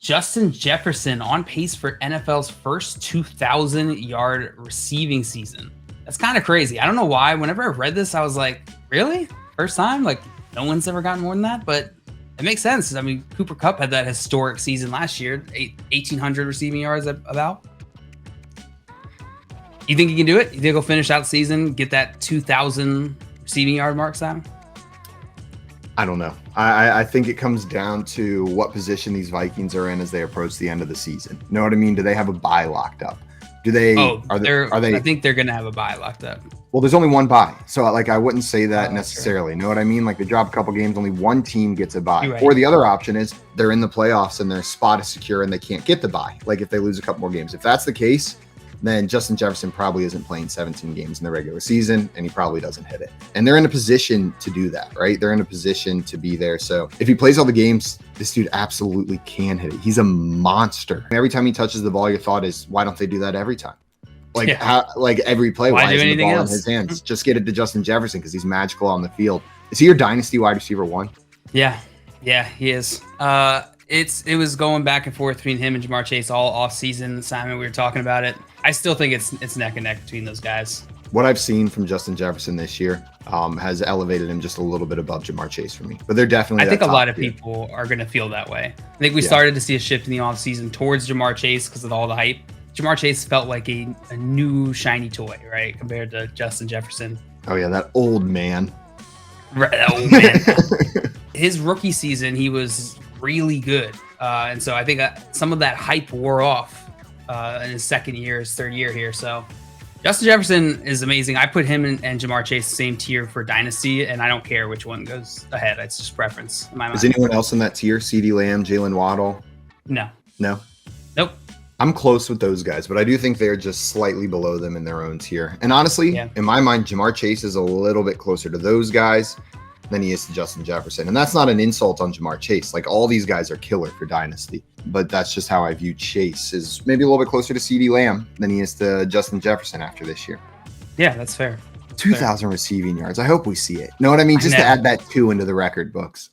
Justin Jefferson on pace for NFL's first 2,000-yard receiving season. That's kind of crazy. I don't know why. Whenever I read this, I was like, really? First time? Like, no one's ever gotten more than that? But it makes sense. I mean, Cooper Kupp had that historic season last year, 1,800 receiving yards about. You think he can do it? You think he'll finish out the season, get that 2,000 receiving yard mark, Sam? I don't know. I think it comes down to what position these Vikings are in as they approach the end of the season. You know what I mean? Do they have a bye locked up? Do they? Are they? I think they're gonna have a bye locked up. Well, there's only one bye, so like I wouldn't say that necessarily. You know what I mean? Like they drop a couple games, only one team gets a bye. Right. Or the other option is they're in the playoffs and their spot is secure and they can't get the bye. Like if they lose a couple more games. If that's the case, then Justin Jefferson probably isn't playing 17 games in the regular season, and he probably doesn't hit it. And they're in a position to do that, right? They're in a position to be there. So if he plays all the games, this dude absolutely can hit it. He's a monster. Every time he touches the ball, your thought is, why don't they do that every time? Like, like every play, why isn't the ball in his hands? Just get it to Justin Jefferson because he's magical on the field. Is he your Dynasty wide receiver 1? Yeah, he is. It was going back and forth between him and Jamar Chase all off season. Simon, we were talking about it. I still think it's neck and neck between those guys. What I've seen from Justin Jefferson this year has elevated him just a little bit above Jamar Chase for me. But they're definitely. I think a lot of people are going to feel that way. I think we started to see a shift in the offseason towards Jamar Chase because of all the hype. Jamar Chase felt like a new shiny toy, right, compared to Justin Jefferson. Oh yeah, that old man. Right, that old man. His rookie season, he was really good, and so I think some of that hype wore off in his third year here. So Justin Jefferson is amazing. I put him and Jamar Chase the same tier for Dynasty, and I don't care which one goes ahead. It's just preference in my mind. Is anyone else in that tier? CeeDee Lamb, Jalen Waddle? No. Nope. I'm close with those guys, but I do think they're just slightly below them in their own tier. And honestly, in my mind, Jamar Chase is a little bit closer to those guys than he is to Justin Jefferson. And that's not an insult on Jamar Chase. Like all these guys are killer for Dynasty, but that's just how I view Chase is maybe a little bit closer to CeeDee Lamb than he is to Justin Jefferson after this year. Yeah, that's fair. 2,000 receiving yards. I hope we see it. Know what I mean? Just to add that 2 into the record books.